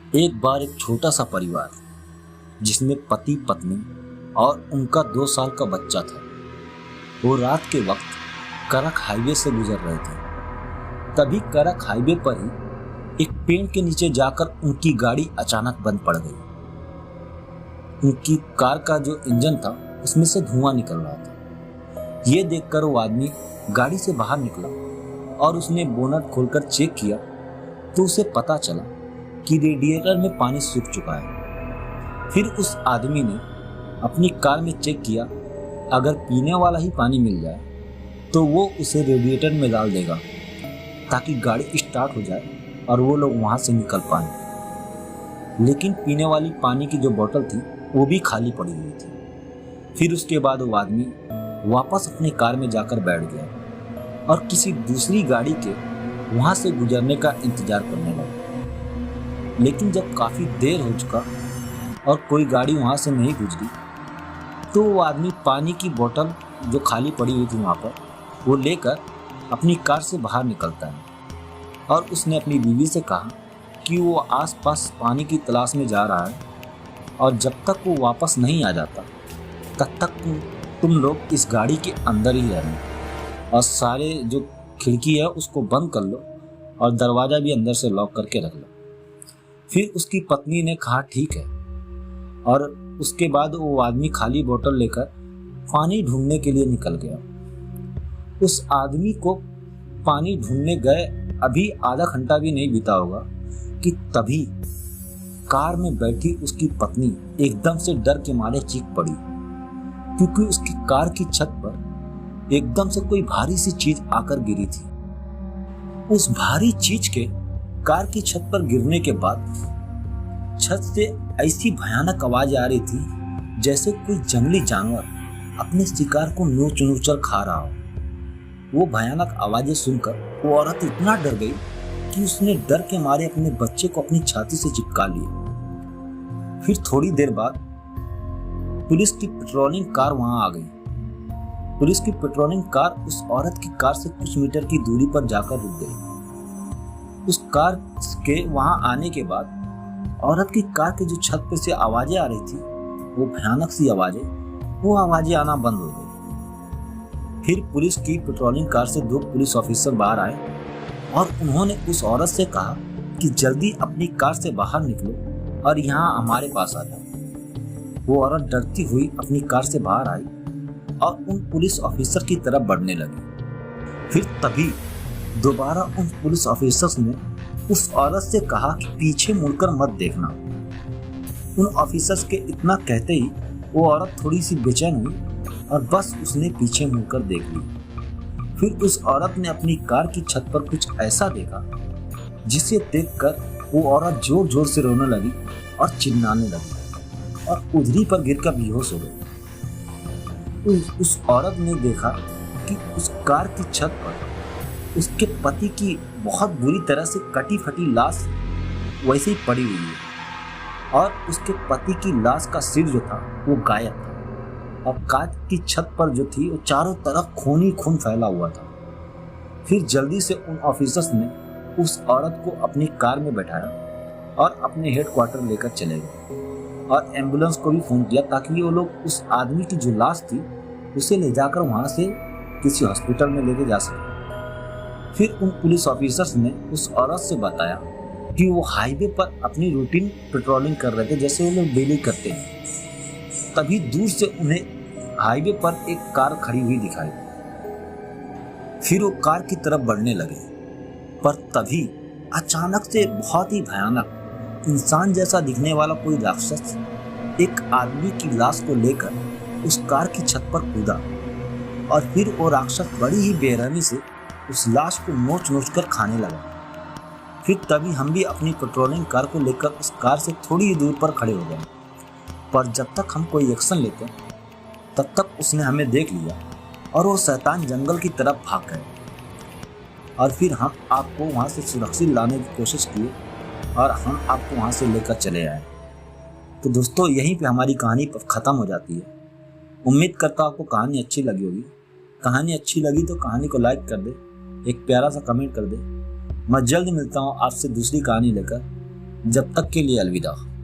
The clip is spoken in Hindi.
एक बार एक छोटा सा परिवार जिसमें पति पत्नी और उनका 2 साल का बच्चा था, वो रात के वक्त करक हाईवे से गुजर रहे थे। तभी करक हाईवे पर ही एक पेड़ के नीचे जाकर उनकी गाड़ी अचानक बंद पड़ गई। उनकी कार का जो इंजन था उसमें से धुआं निकल रहा था। ये देखकर वो आदमी गाड़ी से बाहर निकला और उसने बोनट खोलकर चेक किया तो उसे पता चला कि रेडिएटर में पानी सूख चुका है। फिर उस आदमी ने अपनी कार में चेक किया, अगर पीने वाला ही पानी मिल जाए तो वो उसे रेडिएटर में डाल देगा ताकि गाड़ी स्टार्ट हो जाए और वो लोग वहाँ से निकल पाए। लेकिन पीने वाली पानी की जो बोतल थी वो भी खाली पड़ी हुई थी। फिर उसके बाद वो आदमी वापस अपनी कार में जाकर बैठ गया और किसी दूसरी गाड़ी के वहाँ से गुजरने का इंतजार करने लगा। लेकिन जब काफ़ी देर हो चुका और कोई गाड़ी वहाँ से नहीं गुजरी तो वो आदमी पानी की बोतल जो खाली पड़ी हुई थी वहाँ पर वो लेकर अपनी कार से बाहर निकलता है और उसने अपनी बीवी से कहा कि वो आसपास पानी की तलाश में जा रहा है और जब तक वो वापस नहीं आ जाता तब तक तुम लोग इस गाड़ी के अंदर ही रहना और सारे जो खिड़की है उसको बंद कर लो और दरवाज़ा भी अंदर से लॉक करके रख लो। फिर उसकी पत्नी ने कहा ठीक है, और उसके बाद वो आदमी खाली बोतल लेकर पानी ढूंढने के लिए निकल गया। उस आदमी को पानी ढूंढने गए अभी आधा घंटा भी नहीं बीता होगा कि तभी कार में बैठी उसकी पत्नी एकदम से डर के मारे चीख पड़ी, क्योंकि उसकी कार की छत पर एकदम से कोई भारी सी चीज आकर गिरी थी। उस भारी चीज के कार की छत पर गिरने के बाद छत से ऐसी भयानक आवाज आ रही थी जैसे कोई जंगली जानवर अपने शिकार को नोच नोच कर खा रहा हो। वो भयानक आवाजें सुनकर वो औरत इतना डर गई कि उसने डर के मारे अपने बच्चे को अपनी छाती से चिपका लिया। फिर थोड़ी देर बाद पुलिस की पेट्रोलिंग कार वहां आ गई। पुलिस की पेट्रोलिंग कार उस औरत की कार से कुछ मीटर की दूरी पर जाकर रुक गई। उस कार के वहां आने के बाद औरत की कार के जो छत पर से आवाजें आ रही थी वो भयानक सी आवाजें, वो आवाजें आना बंद हो गई। फिर पुलिस की पेट्रोलिंग कार से 2 पुलिस ऑफिसर बाहर आए और उन्होंने उस औरत से कहा कि जल्दी अपनी कार से बाहर निकलो और यहाँ हमारे पास आ जाओ। वो औरत डरती हुई अपनी कार से बाहर आई और उन पुलिस ऑफिसर की तरफ बढ़ने लगी। फिर तभी दोबारा उन पुलिस ऑफिसर्स ने उस औरत से कहा कि पीछे मुड़कर मत देखना। उन ऑफिसर्स के इतना कहते ही वो औरत थोड़ी सी बेचैन हुई और बस उसने पीछे मुड़कर देख लिया। फिर उस औरत ने अपनी कार की छत पर कुछ ऐसा देखा जिसे देखकर वो औरत जोर जोर से रोने लगी और चिल्लाने लगी और उधरी पर गिरकर बेहोश हो गई। उस औरत ने देखा कि उस कार की छत पर उसके पति की बहुत बुरी तरह से कटी फटी लाश वैसे ही पड़ी हुई है और उसके पति की लाश का सिर जो था वो गायब था और कार की छत पर जो थी वो चारों तरफ खून ही खून फैला हुआ था। फिर जल्दी से उन ऑफिसर्स ने उस औरत को अपनी कार में बैठाया और अपने हेडक्वार्टर लेकर चले गए और एम्बुलेंस को भी फोन किया ताकि वो लोग उस आदमी की जो लाश थी उसे ले जाकर वहां से किसी हॉस्पिटल में लेके जा सके। फिर उन पुलिस ऑफिसर्स ने उस औरत से बताया कि वो हाईवे पर अपनी रूटीन पेट्रोलिंग कर रहे थे जैसे वो लोग डेली करते हैं। तभी दूर से उन्हें हाईवे पर एक कार खड़ी हुई दिखाई। फिर वो कार की तरफ बढ़ने लगे, पर तभी अचानक से बहुत ही भयानक इंसान जैसा दिखने वाला कोई राक्षस एक आदमी की लाश को लेकर उस कार की छत पर कूदा और फिर वो राक्षस बड़ी ही बेरहमी से उस लाश को नोच नोच कर खाने लगा। फिर तभी हम भी अपनी पेट्रोलिंग कार को लेकर उस कार से थोड़ी ही दूर पर खड़े हो गए, पर जब तक हम कोई एक्शन लेते तब तक उसने हमें देख लिया और वो शैतान जंगल की तरफ भाग गए और फिर हम आपको वहाँ से सुरक्षित लाने की कोशिश किए और हम आपको वहाँ से लेकर चले आए। तो दोस्तों यहीं पे हमारी कहानी ख़त्म हो जाती है। उम्मीद करता हूँ आपको कहानी अच्छी लगी होगी। कहानी अच्छी लगी तो कहानी को लाइक कर दे, एक प्यारा सा कमेंट कर दे। मैं जल्द मिलता हूँ आपसे दूसरी कहानी लेकर। जब तक के लिए अलविदा।